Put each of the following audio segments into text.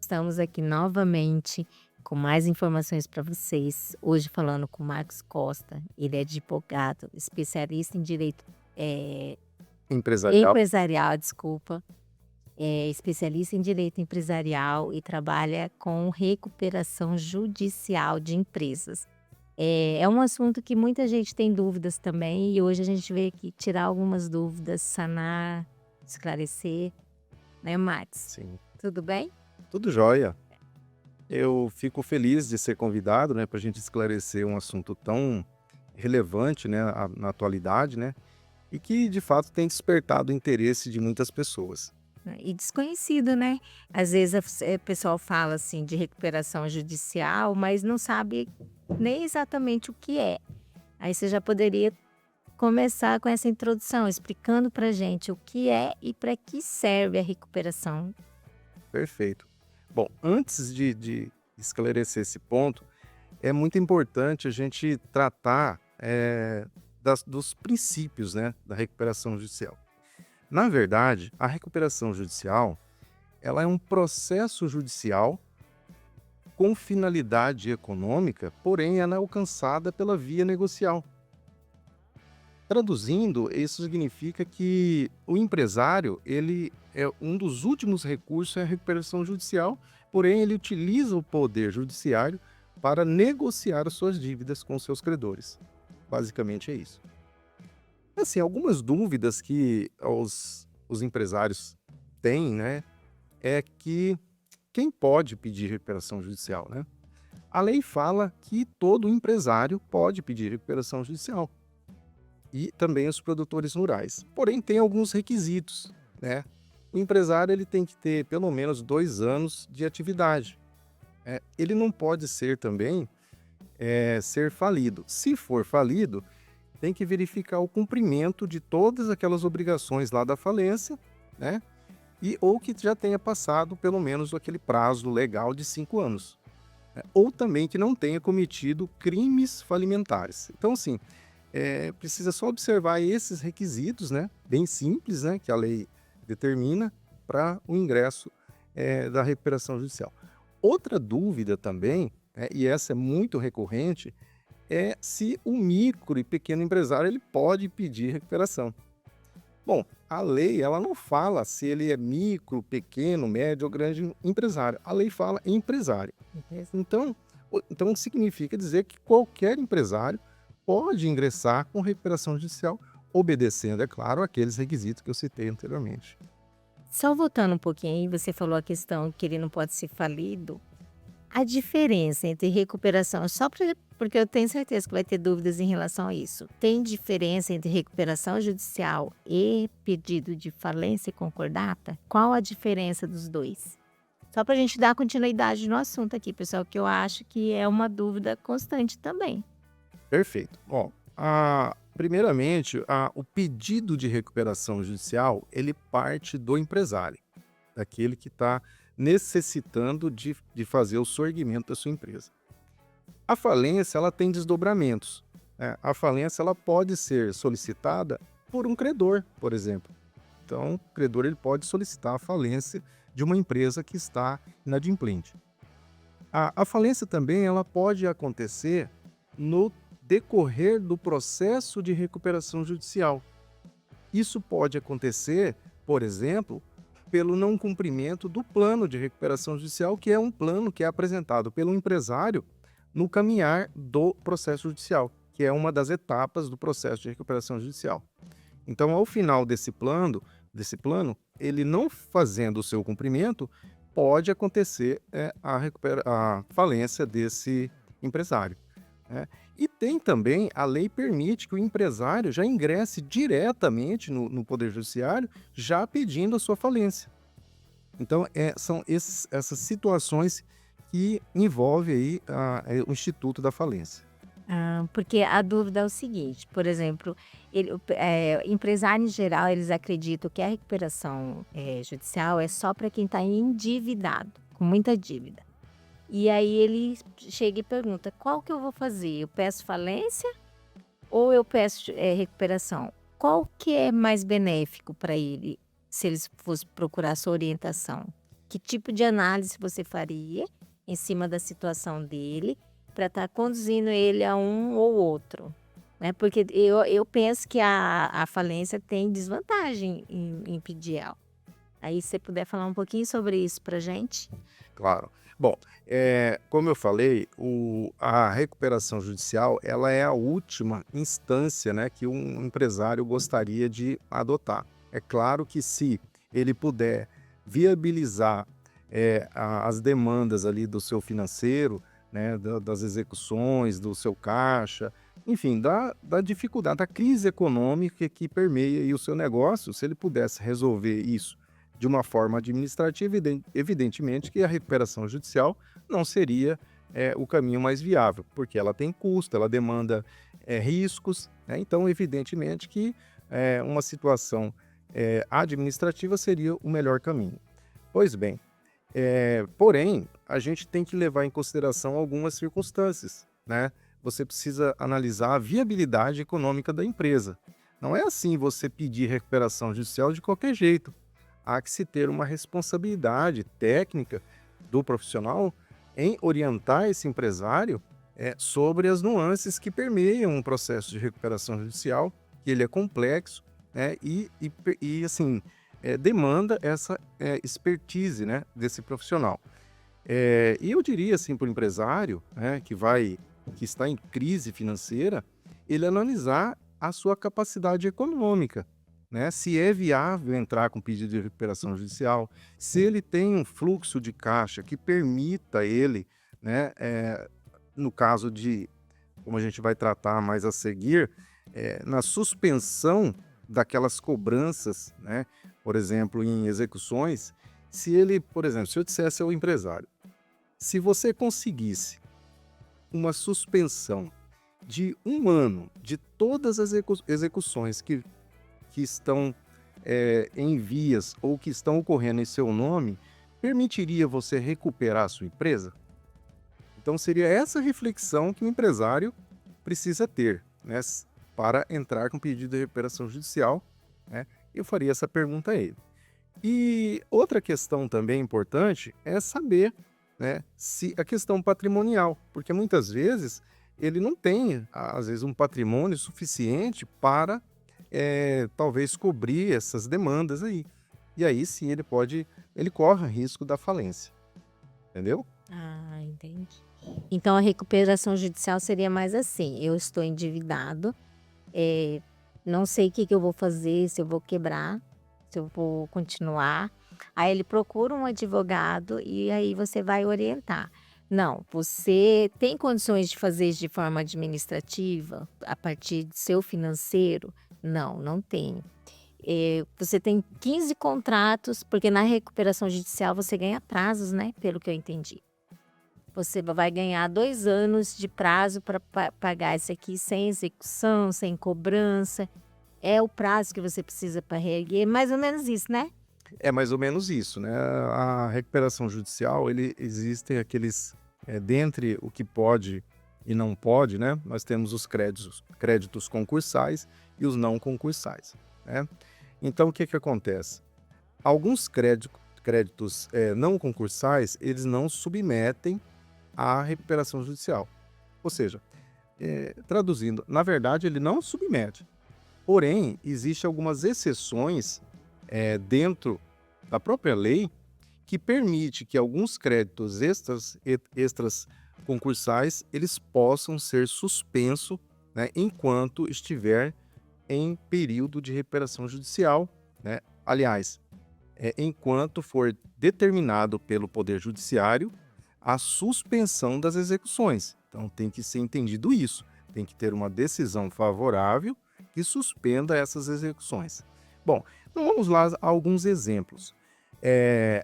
Estamos aqui novamente com mais informações para vocês. Hoje falando com o Marcos Costa, ele é advogado, especialista em direito Empresarial. empresarial, desculpa, é especialista em direito empresarial e trabalha com recuperação judicial de empresas. É um assunto que muita gente tem dúvidas também e hoje a gente veio aqui tirar algumas dúvidas, sanar, esclarecer, né, Marcos? Sim, Tudo bem? tudo jóia. Eu fico feliz de ser convidado, né, para a gente esclarecer um assunto tão relevante, né, na atualidade, né, e que de fato tem despertado o interesse de muitas pessoas. E desconhecido, né. Às vezes o pessoal fala, assim, de recuperação judicial, mas não sabe nem exatamente o que é. Aí você já poderia começar com essa introdução, explicando pra gente o que é e para que serve a recuperação. Perfeito. Bom, antes de esclarecer esse ponto, é muito importante a gente tratar dos princípios, né, da recuperação judicial. Na verdade, a recuperação judicial ela é um processo judicial com finalidade econômica, porém ela é alcançada pela via negocial. Traduzindo, isso significa que o empresário, ele é um dos últimos recursos é a recuperação judicial, porém ele utiliza o poder judiciário para negociar as suas dívidas com seus credores. Basicamente é isso. Assim, algumas dúvidas que os empresários têm, né, é que quem pode pedir recuperação judicial, né? A lei fala que todo empresário pode pedir recuperação judicial e também os produtores rurais. Porém, tem alguns requisitos, né? O empresário ele tem que ter pelo menos 2 anos de atividade. Ele não pode ser também ser falido. Se for falido, tem que verificar o cumprimento de todas aquelas obrigações lá da falência, né? E ou que já tenha passado pelo menos aquele prazo legal de 5 anos. Ou também que não tenha cometido crimes falimentares. Então, assim, precisa só observar esses requisitos, né, bem simples, né, que a lei determina para o ingresso da recuperação judicial. Outra dúvida também, né, e essa é muito recorrente, é se o micro e pequeno empresário ele pode pedir recuperação. Bom, a lei ela não fala se ele é micro, pequeno, médio ou grande empresário. A lei fala empresário. Então significa dizer que qualquer empresário pode ingressar com recuperação judicial, obedecendo, é claro, aqueles requisitos que eu citei anteriormente. Só voltando um pouquinho aí, você falou a questão que ele não pode ser falido. A diferença entre recuperação, só porque eu tenho certeza que vai ter dúvidas em relação a isso. Tem diferença entre recuperação judicial e pedido de falência e concordata? Qual a diferença dos dois? Só para a gente dar continuidade no assunto aqui, pessoal, que eu acho que é uma dúvida constante também. Perfeito. Bom, primeiramente, o pedido de recuperação judicial, ele parte do empresário, daquele que está necessitando de fazer o sorgimento da sua empresa. A falência, ela tem desdobramentos, né? A falência, ela pode ser solicitada por um credor, por exemplo. Então, o credor ele pode solicitar a falência de uma empresa que está inadimplente. A falência também ela pode acontecer no decorrer do processo de recuperação judicial. Isso pode acontecer, por exemplo, pelo não cumprimento do plano de recuperação judicial, que é um plano que é apresentado pelo empresário no caminhar do processo judicial, que é uma das etapas do processo de recuperação judicial. Então, ao final desse plano, ele não fazendo o seu cumprimento, pode acontecer a falência desse empresário, né? E tem também, a lei permite que o empresário já ingresse diretamente no Poder Judiciário, já pedindo a sua falência. Então, são essas situações que envolvem aí o Instituto da Falência. Porque a dúvida é o seguinte, por exemplo, empresário em geral, eles acreditam que a recuperação, judicial é só para quem está endividado, com muita dívida. E aí ele chega e pergunta: "Qual que eu vou fazer? Eu peço falência ou eu peço, recuperação?". Qual que é mais benéfico para ele, se eles fosse procurar sua orientação? Que tipo de análise você faria em cima da situação dele para estar conduzindo ele a um ou outro, né? Porque eu penso que a falência tem desvantagem em pedir ela. Aí se você puder falar um pouquinho sobre isso pra gente? Claro. Bom, como eu falei, a recuperação judicial, ela é a última instância, né, que um empresário gostaria de adotar. É claro que se ele puder viabilizar, as demandas ali do seu financeiro, né, das execuções, do seu caixa, enfim, da dificuldade, da crise econômica que permeia aí o seu negócio, se ele pudesse resolver isso de uma forma administrativa, evidentemente que a recuperação judicial não seria o caminho mais viável, porque ela tem custo, ela demanda riscos, né? Então, evidentemente que uma situação administrativa seria o melhor caminho. Pois bem, porém, a gente tem que levar em consideração algumas circunstâncias, né? Você precisa analisar a viabilidade econômica da empresa. Não é assim você pedir recuperação judicial de qualquer jeito. Há que se ter uma responsabilidade técnica do profissional em orientar esse empresário sobre as nuances que permeiam um processo de recuperação judicial, que ele é complexo, né, e assim, demanda essa expertise, né, desse profissional. E eu diria assim para o empresário, né, que está em crise financeira, ele analisar a sua capacidade econômica, né? Se é viável entrar com pedido de recuperação judicial, se ele tem um fluxo de caixa que permita ele, né, no caso de, como a gente vai tratar mais a seguir, na suspensão daquelas cobranças, né, por exemplo, em execuções, se ele, por exemplo, se eu dissesse ao empresário, se você conseguisse uma suspensão de 1 ano de todas as execuções que estão em vias ou que estão ocorrendo em seu nome, permitiria você recuperar a sua empresa? Então, seria essa reflexão que o empresário precisa ter, né, para entrar com pedido de recuperação judicial, né? Eu faria essa pergunta a ele. E outra questão também importante é saber, né, se a questão patrimonial, porque muitas vezes ele não tem, às vezes, um patrimônio suficiente para talvez cobrir essas demandas aí. E aí sim ele corre risco da falência, entendeu? Ah, entendi. Então a recuperação judicial seria mais assim: eu estou endividado, eh, não sei o que que eu vou fazer, se eu vou quebrar, se eu vou continuar. Aí ele procura um advogado e aí você vai orientar. Não, você tem condições de fazer isso de forma administrativa, a partir do seu financeiro? Não, não tenho. Você tem 15 contratos, porque na recuperação judicial você ganha prazos, né? Pelo que eu entendi. Você vai ganhar 2 anos de prazo para pagar isso aqui sem execução, sem cobrança. É o prazo que você precisa para reerguer, mais ou menos isso, né? É mais ou menos isso, né? A recuperação judicial, existem aqueles, dentre o que pode e não pode, né? Nós temos os créditos concursais e os não concursais, né? Então, o que que acontece? Alguns créditos não concursais, eles não submetem à recuperação judicial. Ou seja, traduzindo, na verdade, ele não submete. Porém, existem algumas exceções dentro da própria lei que permite que alguns créditos extras concursais eles possam ser suspensos, né, enquanto estiver em período de recuperação judicial, né? Aliás, enquanto for determinado pelo Poder Judiciário a suspensão das execuções. Então, tem que ser entendido isso. Tem que ter uma decisão favorável que suspenda essas execuções. Bom, então vamos lá a alguns exemplos.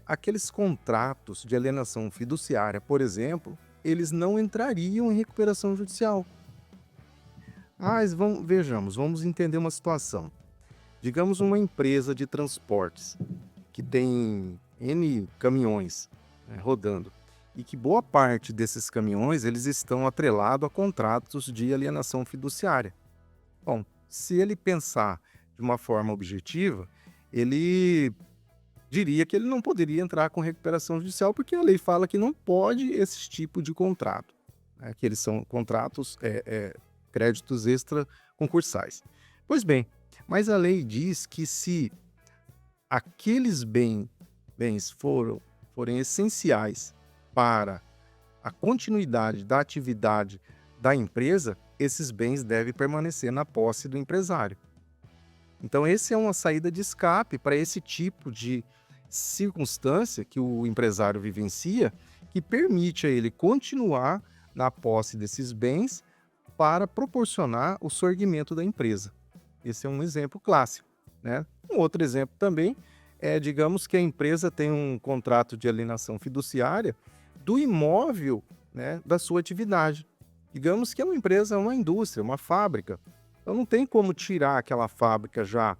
Aqueles contratos de alienação fiduciária, por exemplo, eles não entrariam em recuperação judicial. Mas vamos entender uma situação. Digamos uma empresa de transportes que tem N caminhões, né, rodando e que boa parte desses caminhões eles estão atrelados a contratos de alienação fiduciária. Bom, se ele pensar de uma forma objetiva, ele diria que ele não poderia entrar com recuperação judicial, porque a lei fala que não pode esse tipo de contrato, né, que eles são contratos, créditos extraconcursais. Pois bem, mas a lei diz que se aqueles bens forem essenciais para a continuidade da atividade da empresa, esses bens devem permanecer na posse do empresário. Então, esse é uma saída de escape para esse tipo de circunstância que o empresário vivencia, que permite a ele continuar na posse desses bens para proporcionar o sorgimento da empresa. Esse é um exemplo clássico, né? Um outro exemplo também é, digamos que a empresa tem um contrato de alienação fiduciária do imóvel, né, da sua atividade. Digamos que é uma empresa, uma indústria, uma fábrica. Então não tem como tirar aquela fábrica já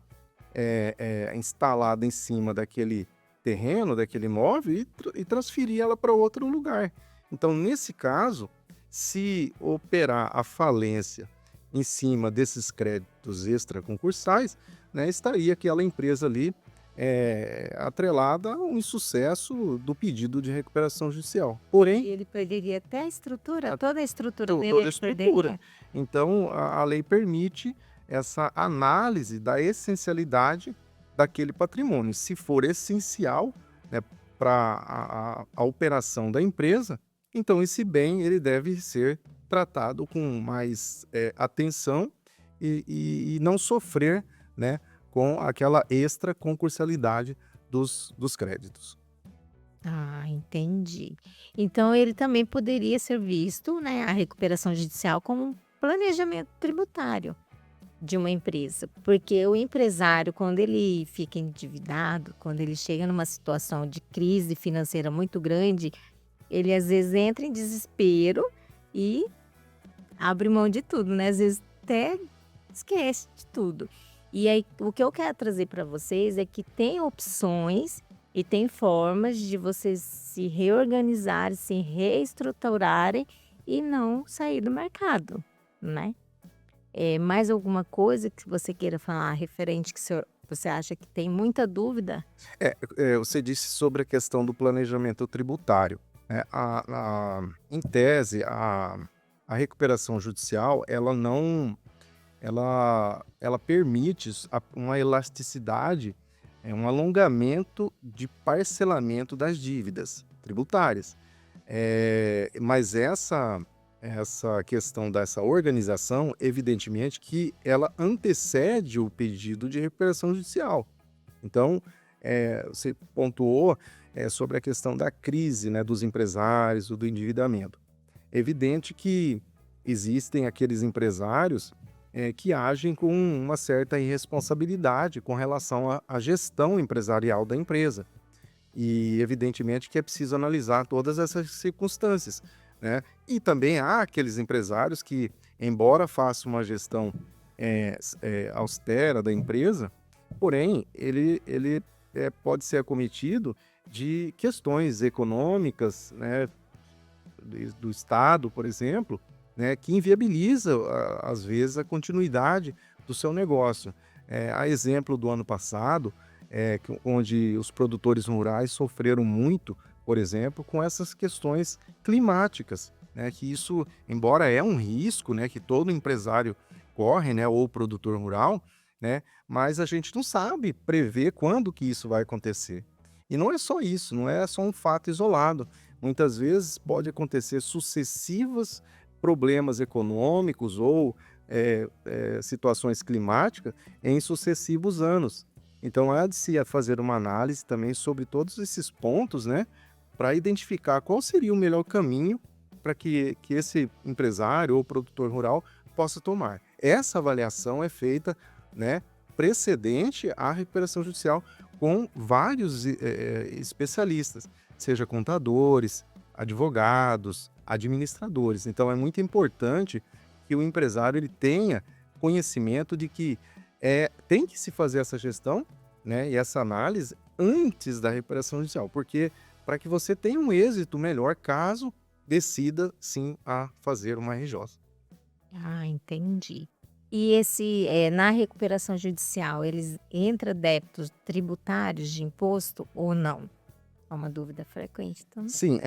instalada em cima daquele terreno, daquele imóvel e transferir ela para outro lugar. Então, nesse caso, se operar a falência em cima desses créditos extraconcursais, né, estaria aquela empresa ali atrelada a um insucesso do pedido de recuperação judicial. Porém, E ele perderia até a estrutura, toda a estrutura dele toda a ele estrutura. perderia? Então, a lei permite essa análise da essencialidade daquele patrimônio. Se for essencial, né, para a operação da empresa, então esse bem ele deve ser tratado com mais atenção e não sofrer, né, com aquela extra concursalidade dos créditos. Ah, entendi. Então ele também poderia ser visto, né, a recuperação judicial como um planejamento tributário de uma empresa, porque o empresário, quando ele fica endividado, quando ele chega numa situação de crise financeira muito grande, ele às vezes entra em desespero e abre mão de tudo, né? Às vezes até esquece de tudo. E aí, o que eu quero trazer para vocês é que tem opções e tem formas de vocês se reorganizarem, se reestruturarem e não sair do mercado, né? Mais alguma coisa que você queira falar referente que você acha que tem muita dúvida? Você disse sobre a questão do planejamento tributário, né? Em tese, a recuperação judicial, ela não, ela permite uma elasticidade, um alongamento de parcelamento das dívidas tributárias. Mas essa questão dessa organização, evidentemente que ela antecede o pedido de recuperação judicial. Então, você pontuou sobre a questão da crise, né, dos empresários, do endividamento. É evidente que existem aqueles empresários que agem com uma certa irresponsabilidade com relação à gestão empresarial da empresa. E evidentemente que é preciso analisar todas essas circunstâncias, né? E também há aqueles empresários que, embora façam uma gestão austera da empresa, porém ele pode ser acometido de questões econômicas, né, do Estado, por exemplo, né, que inviabiliza, às vezes, a continuidade do seu negócio. A exemplo do ano passado, onde os produtores rurais sofreram muito, por exemplo, com essas questões climáticas, né, que isso, embora é um risco, né, que todo empresário corre, né, ou produtor rural, né, mas a gente não sabe prever quando que isso vai acontecer. E não é só isso, não é só um fato isolado. Muitas vezes pode acontecer sucessivos problemas econômicos ou situações climáticas em sucessivos anos. Então, há de se fazer uma análise também sobre todos esses pontos, né, para identificar qual seria o melhor caminho para que esse empresário ou produtor rural possa tomar. Essa avaliação é feita, né, precedente à recuperação judicial com vários especialistas, seja contadores, advogados, administradores. Então é muito importante que o empresário ele tenha conhecimento de que tem que se fazer essa gestão, né, e essa análise antes da recuperação judicial, porque para que você tenha um êxito melhor caso decida sim a fazer uma RJ. Ah, entendi. E na recuperação judicial, eles entra débitos tributários de imposto ou não? É uma dúvida frequente também. Sim,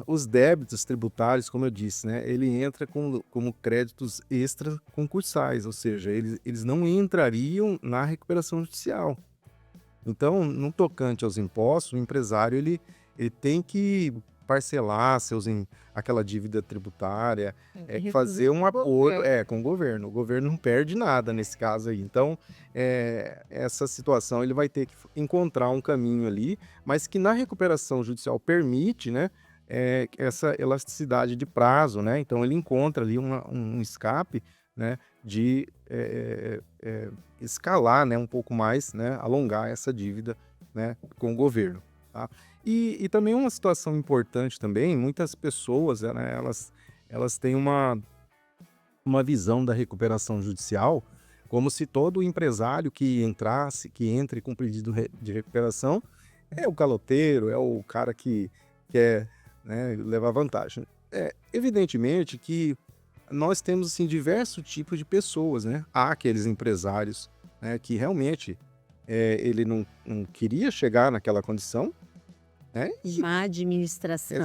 os débitos tributários, como eu disse, né, ele entra como créditos extraconcursais, ou seja, eles não entrariam na recuperação judicial. Então, no tocante aos impostos, o empresário ele tem que parcelar aquela dívida tributária, fazer um acordo com o governo. O governo não perde nada nesse caso aí. Então, essa situação ele vai ter que encontrar um caminho ali, mas que na recuperação judicial permite, né, essa elasticidade de prazo, né? Então, ele encontra ali um escape, né, de escalar, né, um pouco mais, né, alongar essa dívida, né, com o governo, tá? E também uma situação importante também, muitas pessoas, né, elas têm uma visão da recuperação judicial como se todo empresário que entre com pedido de recuperação é o caloteiro, é o cara que quer, né, levar vantagem. Evidentemente que nós temos assim diversos tipos de pessoas, né? Há aqueles empresários, né, que realmente ele não queria chegar naquela condição, né? Má administração,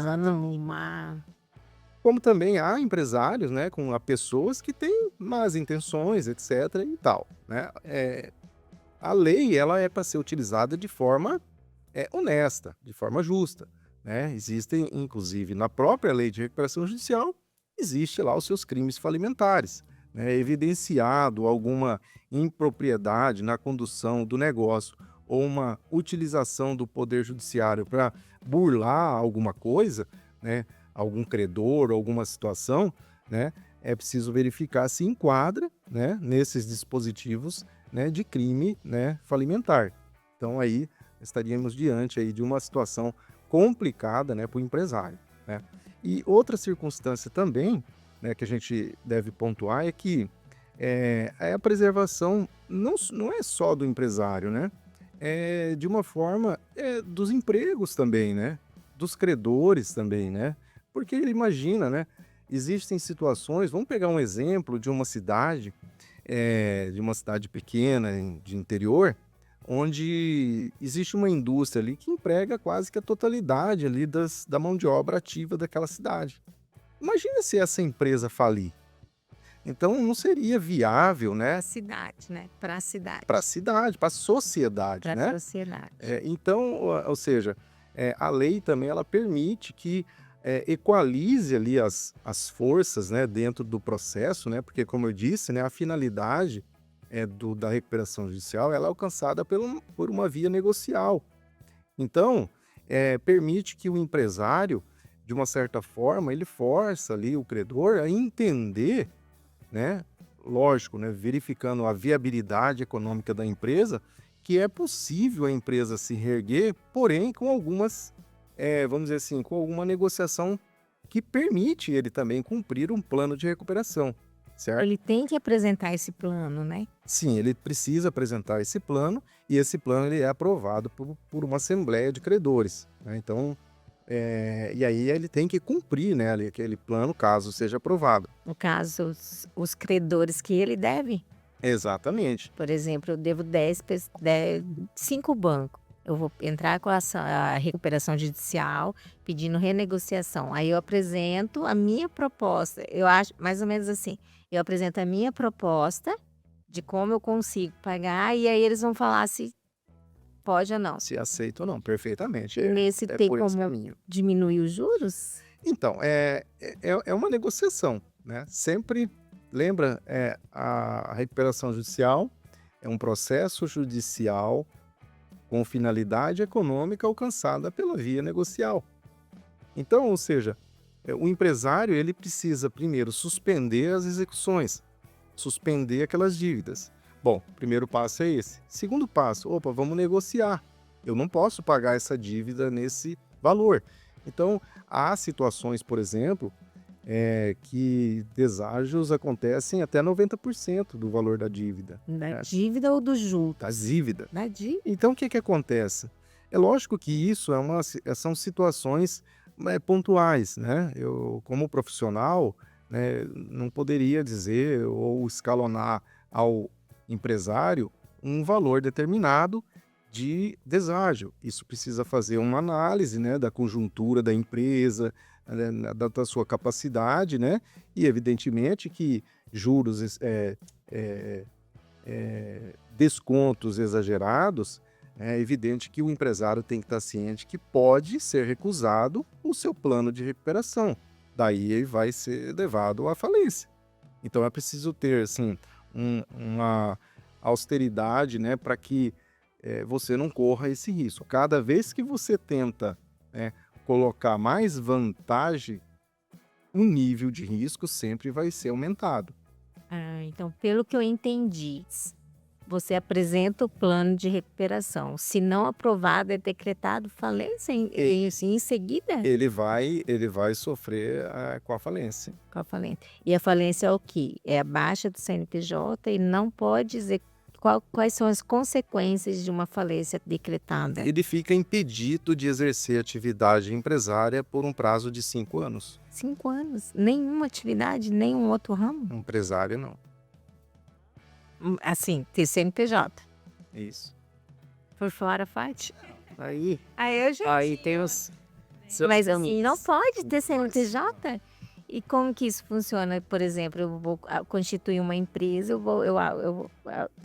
Como também há empresários, né, há pessoas que têm más intenções, etc. e tal, né? A lei ela é para ser utilizada de forma honesta, de forma justa, né? Existem, inclusive, na própria lei de recuperação judicial, existe lá os seus crimes falimentares, né? Evidenciado alguma impropriedade na condução do negócio ou uma utilização do poder judiciário para burlar alguma coisa, né? Algum credor, alguma situação, né? É preciso verificar se enquadra, né, nesses dispositivos, né, de crime, né, falimentar. Então aí estaríamos diante aí de uma situação complicada, né, para o empresário, né? E outra circunstância também, né, que a gente deve pontuar é que a preservação não é só do empresário, né? De uma forma dos empregos também, né? Dos credores também, né? Porque ele imagina, né? Existem situações, vamos pegar um exemplo de uma cidade pequena, de interior, onde existe uma indústria ali que emprega quase que a totalidade ali da mão de obra ativa daquela cidade. Imagina se essa empresa falir. Então não seria viável, para né, a cidade, né? Para a cidade, para a cidade, para a sociedade, para a né? sociedade. Então, ou seja, a lei também ela permite que equalize ali as forças, né, dentro do processo, né? Porque, como eu disse, né, a finalidade da recuperação judicial ela é alcançada por uma via negocial. Então, permite que o empresário, de uma certa forma, ele força ali o credor a entender, né, lógico, né, verificando a viabilidade econômica da empresa, que é possível a empresa se reerguer, porém com algumas, vamos dizer assim, com alguma negociação que permite ele também cumprir um plano de recuperação, certo? Ele tem que apresentar esse plano, né? Sim, ele precisa apresentar esse plano e esse plano ele é aprovado por uma assembleia de credores, né? Então, e aí ele tem que cumprir, né, aquele plano caso seja aprovado. No caso, os credores que ele deve. Exatamente. Por exemplo, eu devo 5 bancos. Eu vou entrar com a recuperação judicial pedindo renegociação. Aí eu apresento a minha proposta. Eu acho mais ou menos assim. Eu apresento a minha proposta de como eu consigo pagar e aí eles vão falar se pode ou não. Se aceita ou não, perfeitamente. Nesse tem por esse como caminho. diminuir os juros? Então, é uma negociação, né? Sempre lembra, a recuperação judicial é um processo judicial com finalidade econômica alcançada pela via negocial. Então, ou seja, o empresário ele precisa primeiro suspender as execuções, suspender aquelas dívidas. Bom, o primeiro passo é esse. Segundo passo, vamos negociar. Eu não posso pagar essa dívida nesse valor. Então, há situações, por exemplo, que deságios acontecem até 90% do valor da dívida. Da dívida ou do juro? Da dívida. Da dívida. Então, o que acontece? É lógico que isso são situações pontuais, né? Eu, como profissional, né, não poderia dizer ou escalonar ao empresário um valor determinado de deságio. Isso precisa fazer uma análise, né, da conjuntura da empresa, da sua capacidade, né, e evidentemente que juros, descontos exagerados, é evidente que o empresário tem que estar ciente que pode ser recusado o seu plano de recuperação. Daí ele vai ser levado à falência. Então é preciso ter assim, uma austeridade, né, para que você não corra esse risco. Cada vez que você tenta, né, colocar mais vantagem, o nível de risco sempre vai ser aumentado. Então, pelo que eu entendi, você apresenta o plano de recuperação. Se não aprovado, é decretado falência em seguida? Ele vai sofrer com a falência. Com a falência. E a falência é o quê? É a baixa do CNPJ e não pode dizer quais são as consequências de uma falência decretada. Ele fica impedido de exercer atividade empresária por um prazo de 5 anos. 5 anos? Nenhuma atividade, nenhum outro ramo? Empresário não. Assim, ter CNPJ. Isso. Por fora, Fati? Aí, Aí eu já aí tem os Mas assim, não pode ter CNPJ? E como que isso funciona? Por exemplo, eu vou constituir uma empresa, eu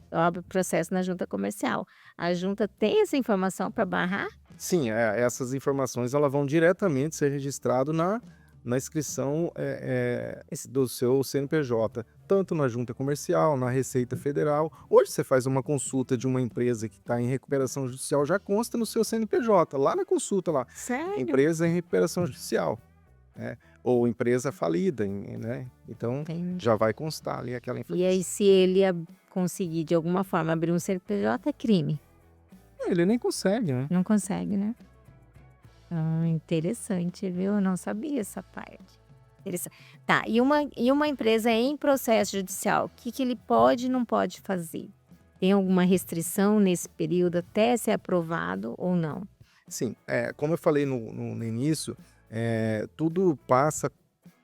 abro processo na junta comercial. A junta tem essa informação para barrar? Sim, essas informações elas vão diretamente ser registradas na inscrição do seu CNPJ, tanto na junta comercial, na Receita Federal. Hoje você faz uma consulta de uma empresa que está em recuperação judicial, já consta no seu CNPJ, lá na consulta lá, Sério? empresa em recuperação judicial, né? Ou empresa falida, né? Então Entendi. já vai constar ali aquela E informação. aí, se ele conseguir de alguma forma abrir um CNPJ, é crime. Ele nem consegue, né? Não consegue, né? Interessante, viu? Eu não sabia essa parte. Interessante. Tá, e uma empresa em processo judicial, o que ele pode e não pode fazer? Tem alguma restrição nesse período até ser aprovado ou não? Sim, como eu falei no início, tudo passa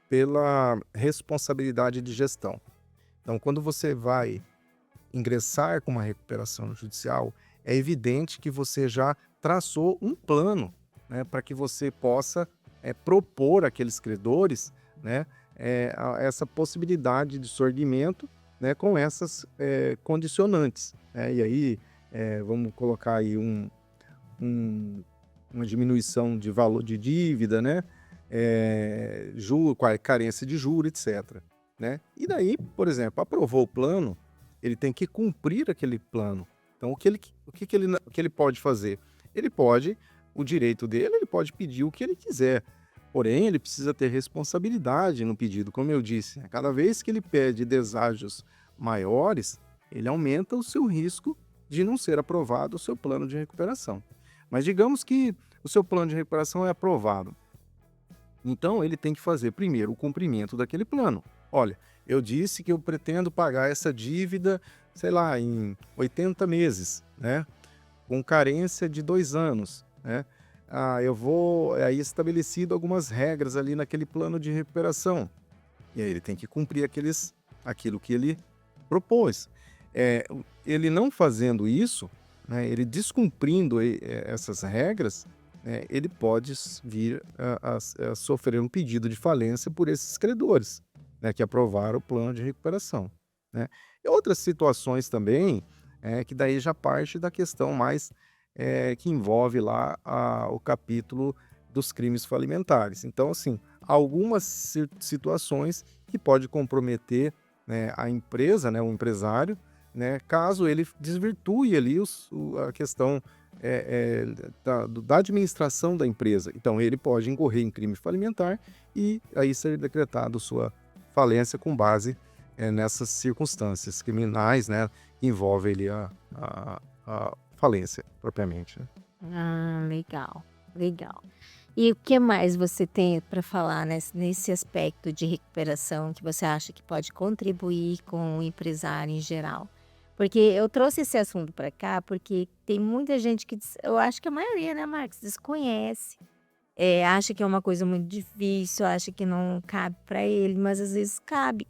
pela responsabilidade de gestão. Então, quando você vai ingressar com uma recuperação judicial, é evidente que você já traçou um plano, né, para que você possa propor àqueles credores, né, essa possibilidade de sorgimento, né, com essas condicionantes, né? E aí vamos colocar aí uma diminuição de valor de dívida, né? Carência de juros, etc. Né? E daí, por exemplo, aprovou o plano, ele tem que cumprir aquele plano. Então, o que ele pode fazer? O direito dele, ele pode pedir o que ele quiser. Porém, ele precisa ter responsabilidade no pedido, como eu disse. Cada vez que ele pede deságios maiores, ele aumenta o seu risco de não ser aprovado o seu plano de recuperação. Mas digamos que o seu plano de recuperação é aprovado. Então, ele tem que fazer primeiro o cumprimento daquele plano. Olha, eu disse que eu pretendo pagar essa dívida, sei lá, em 80 meses, né? Com carência de 2 anos, né? Eu vou aí estabelecido algumas regras ali naquele plano de recuperação. E aí ele tem que cumprir aquilo que ele propôs. Ele não fazendo isso, né, ele descumprindo essas regras, ele pode vir a sofrer um pedido de falência por esses credores, né, que aprovaram o plano de recuperação, né? E outras situações também, que daí já parte da questão mais que envolve lá o capítulo dos crimes falimentares. Então, assim, algumas situações que pode comprometer, né, a empresa, né, o empresário, né, caso ele desvirtue ali a questão da administração da empresa. Então, ele pode incorrer em crime falimentar e aí ser decretado sua falência com base nessas circunstâncias criminais, né, que envolvem ali a falência propriamente, né? Legal, legal. E o que mais você tem para falar nesse aspecto de recuperação que você acha que pode contribuir com o empresário em geral? Porque eu trouxe esse assunto para cá porque tem muita gente que, eu acho que a maioria, né, Marcos, desconhece acha que é uma coisa muito difícil, acha que não cabe para ele, mas às vezes cabe,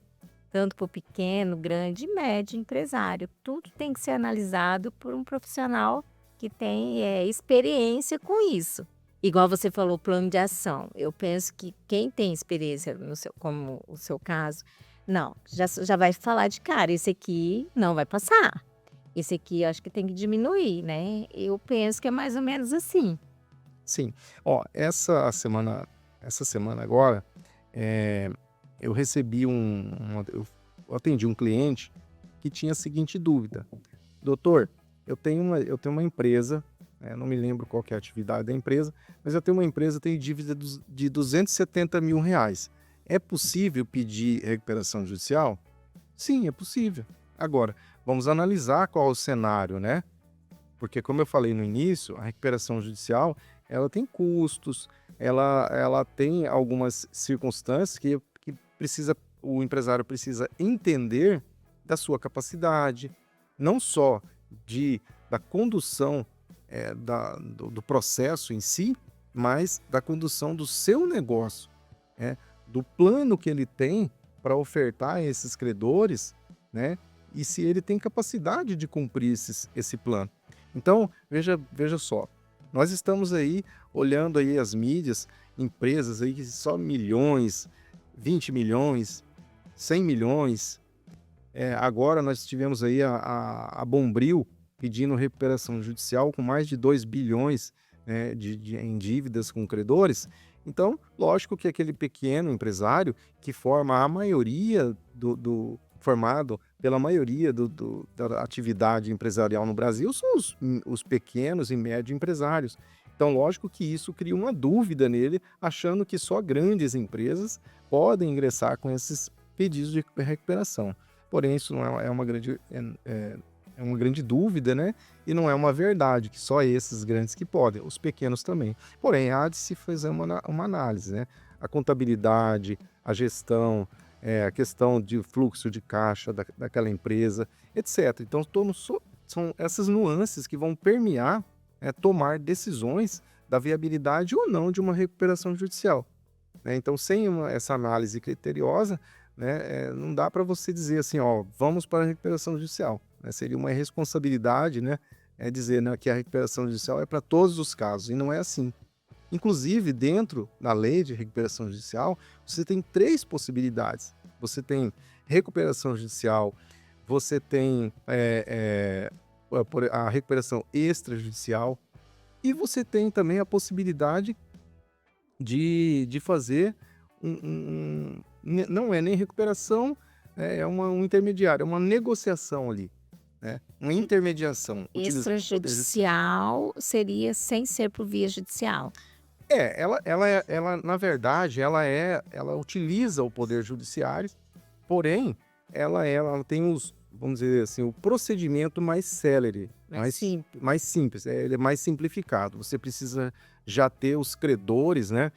tanto para o pequeno, grande e médio empresário. Tudo tem que ser analisado por um profissional que tem experiência com isso. Igual você falou, plano de ação. Eu penso que quem tem experiência, como o seu caso, não, já vai falar de cara, esse aqui não vai passar. Esse aqui eu acho que tem que diminuir, né? Eu penso que é mais ou menos assim. Sim. Ó, essa semana agora, eu recebi eu atendi um cliente que tinha a seguinte dúvida: doutor, eu tenho uma empresa, não me lembro qual que é a atividade da empresa, mas eu tenho uma empresa, tenho dívida de R$ 270.000. É possível pedir recuperação judicial? Sim, é possível. Agora, vamos analisar qual é o cenário, né? Porque, como eu falei no início, a recuperação judicial, ela tem custos, ela tem algumas circunstâncias que o empresário precisa entender da sua capacidade, não só da condução do processo em si, mas da condução do seu negócio, do plano que ele tem para ofertar a esses credores, né? E se ele tem capacidade de cumprir esse plano. Então, veja só, nós estamos aí olhando aí as mídias, empresas aí que só milhões, 20 milhões, 100 milhões. Agora nós tivemos aí a Bombril pedindo recuperação judicial com mais de 2 bilhões, né, em dívidas com credores. Então, lógico que aquele pequeno empresário que forma a maioria formado pela maioria da atividade empresarial no Brasil são os pequenos e médios empresários. Então, lógico que isso cria uma dúvida nele, achando que só grandes empresas podem ingressar com esses pedidos de recuperação. Porém, isso não é uma grande dúvida, né? E não é uma verdade, que só esses grandes que podem, os pequenos também. Porém, há de se fazer uma análise, né? A contabilidade, a gestão, a questão de fluxo de caixa daquela empresa, etc. Então, são essas nuances que vão permear tomar decisões da viabilidade ou não de uma recuperação judicial, né? Então, sem essa análise criteriosa, né, não dá para você dizer assim, ó, vamos para a recuperação judicial, né? Seria uma irresponsabilidade, né, dizer, né, que a recuperação judicial é para todos os casos, e não é assim. Inclusive, dentro da lei de recuperação judicial, você tem 3 possibilidades. Você tem recuperação judicial, você tem a recuperação extrajudicial, e você tem também a possibilidade de fazer não é nem recuperação, é um intermediário, é uma negociação ali, né? Uma intermediação. Extrajudicial seria sem ser por via judicial. Ela na verdade, ela utiliza o poder judiciário, porém, ela tem vamos dizer assim, o procedimento mais célere, mais simples, ele é mais simplificado. Você precisa já ter os credores, né,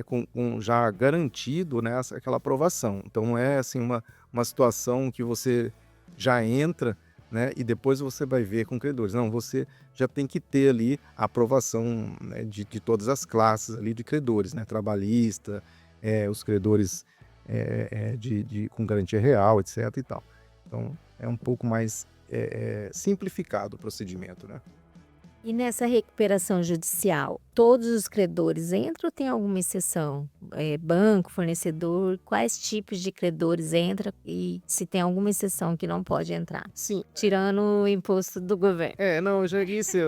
com já garantido, né, aquela aprovação. Então, não é assim uma situação que você já entra, né, e depois você vai ver com credores. Não, você já tem que ter ali a aprovação, né, de todas as classes ali de credores, né, trabalhista, os credores com garantia real, etc. e tal. Então, é um pouco mais simplificado o procedimento, né? E nessa recuperação judicial, todos os credores entram ou tem alguma exceção? Banco, fornecedor, quais tipos de credores entram e se tem alguma exceção que não pode entrar? Sim. Tirando o imposto do governo. Não, já disse,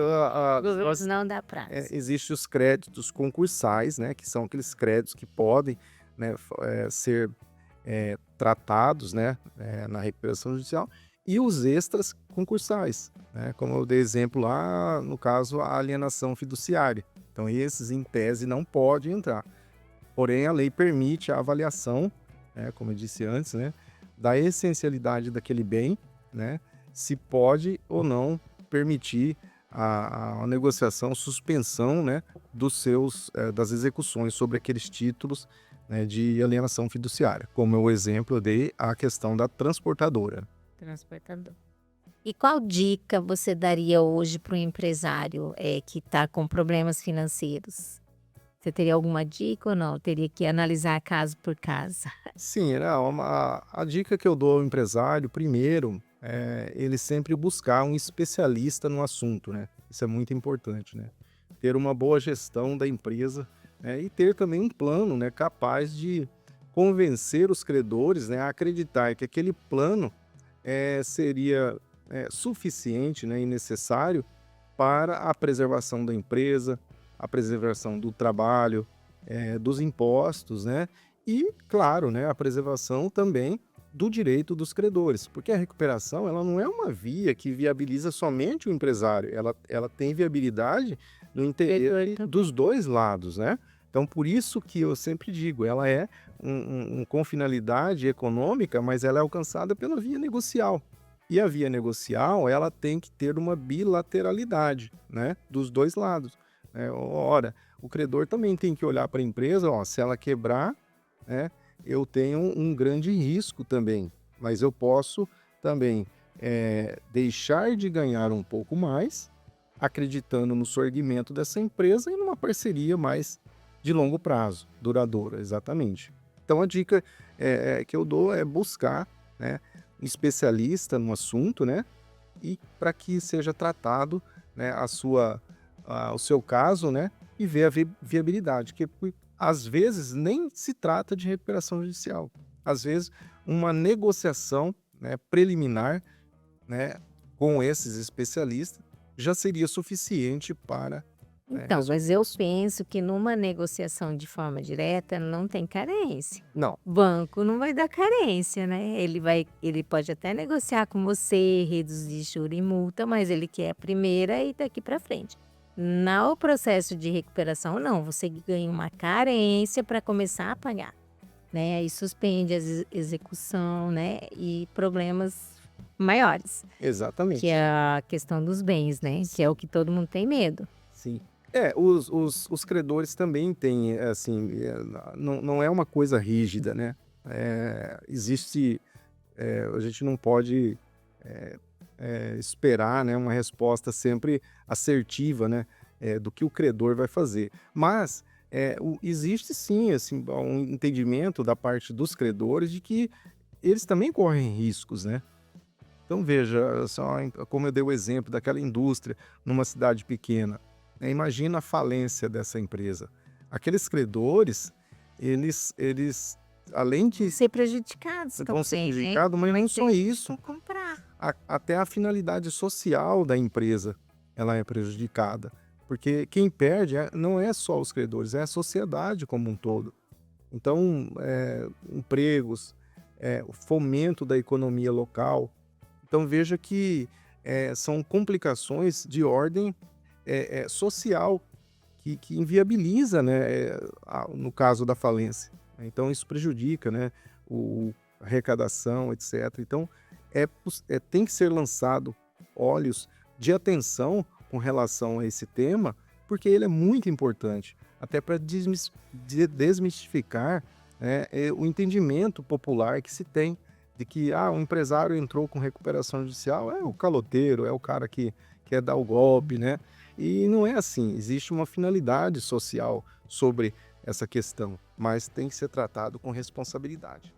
Não dá prazo. Existem os créditos concursais, né, que são aqueles créditos que podem, né, ser tratados, né, na recuperação judicial, e os extras concursais, né, como eu dei exemplo lá, no caso, a alienação fiduciária. Então, esses, em tese, não podem entrar. Porém, a lei permite a avaliação, né, como eu disse antes, né, da essencialidade daquele bem, né, se pode ou não permitir a negociação, suspensão, né, das execuções sobre aqueles títulos, né, de alienação fiduciária. Como o exemplo eu dei, a questão da transportadora. E qual dica você daria hoje para o empresário que está com problemas financeiros? Você teria alguma dica ou não? Teria que analisar caso por caso. Sim, não, a dica que eu dou ao empresário, primeiro, é ele sempre buscar um especialista no assunto, né? Isso é muito importante, né? Ter uma boa gestão da empresa, né? E ter também um plano, né, capaz de convencer os credores, né, a acreditar que aquele plano seria suficiente, né, e necessário para a preservação da empresa, a preservação do trabalho, dos impostos, né? E, claro, né, a preservação também do direito dos credores, porque a recuperação ela não é uma via que viabiliza somente o empresário, ela tem viabilidade no Credor interesse também. dos dois lados, né? Então, por isso que eu sempre digo, ela é com finalidade econômica, mas ela é alcançada pela via negocial. E a via negocial, ela tem que ter uma bilateralidade, né, dos dois lados. Ora, o credor também tem que olhar para a empresa, ó, se ela quebrar, né, eu tenho um grande risco também, mas eu posso também deixar de ganhar um pouco mais, acreditando no sorgimento dessa empresa e numa parceria mais de longo prazo, duradoura, exatamente. Então a dica que eu dou é buscar, né, um especialista no assunto, né, e para que seja tratado, né, o seu caso, né, e ver a viabilidade, que às vezes nem se trata de recuperação judicial. Às vezes uma negociação, né, preliminar, né, com esses especialistas já seria suficiente para Então, mas eu penso que numa negociação de forma direta não tem carência. Não, Banco não vai dar carência, né? Ele pode até negociar com você, reduzir juro e multa, mas ele quer a primeira e daqui para frente. No processo de recuperação, não, você ganha uma carência para começar a pagar, né? Aí suspende a execução, né? E problemas maiores, que exatamente. é a questão dos bens, né? Que é o que todo mundo tem medo. Sim. Os credores também têm, assim, não é uma coisa rígida, né? Existe, a gente não pode esperar, né, uma resposta sempre assertiva, né, do que o credor vai fazer. Mas existe sim, assim, um entendimento da parte dos credores de que eles também correm riscos, né? Então veja, só como eu dei o exemplo daquela indústria numa cidade pequena, né? Imagina a falência dessa empresa. Aqueles credores, eles além de Ser prejudicados vão ser também, né? prejudicados, mas Vai não ter só que isso, comprar. até a finalidade social da empresa, ela é prejudicada. Porque quem perde não é só os credores, é a sociedade como um todo. Então, empregos, o fomento da economia local. Então veja que são complicações de ordem social que inviabiliza, né, no caso da falência. Então isso prejudica, né, a arrecadação, etc. Então tem que ser lançado olhos de atenção com relação a esse tema, porque ele é muito importante, até para desmistificar, né, o entendimento popular que se tem de que o empresário entrou com recuperação judicial, é o caloteiro, é o cara que quer dar o golpe, né? E não é assim, existe uma finalidade social sobre essa questão, mas tem que ser tratado com responsabilidade.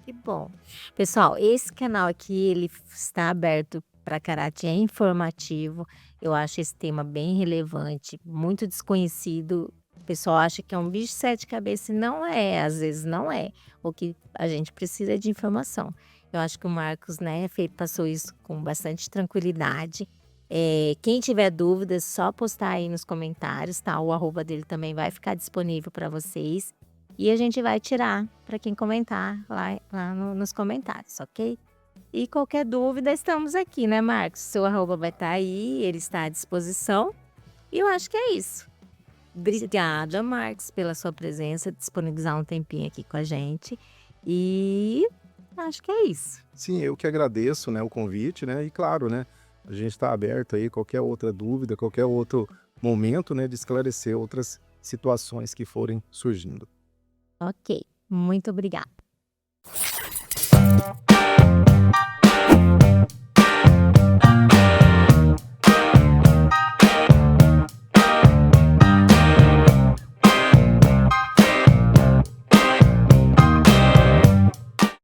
Que bom. Pessoal, esse canal aqui, ele está aberto para caráter informativo. Eu acho esse tema bem relevante, muito desconhecido. O pessoal acha que é um bicho de sete cabeças e não é, às vezes não é. O que a gente precisa é de informação. Eu acho que o Marcos, né, passou isso com bastante tranquilidade. Quem tiver dúvidas, só postar aí nos comentários, tá? O arroba dele também vai ficar disponível para vocês. E a gente vai tirar para quem comentar lá nos comentários, ok? E qualquer dúvida, estamos aqui, né, Marcos? Seu arroba vai estar aí, ele está à disposição. E eu acho que é isso. Obrigada, Marcos, pela sua presença, disponibilizar um tempinho aqui com a gente. E acho que é isso. Sim, eu que agradeço, né, o convite, né? E claro, né, a gente está aberto aí qualquer outra dúvida, qualquer outro momento, né, de esclarecer outras situações que forem surgindo. Ok, muito obrigada.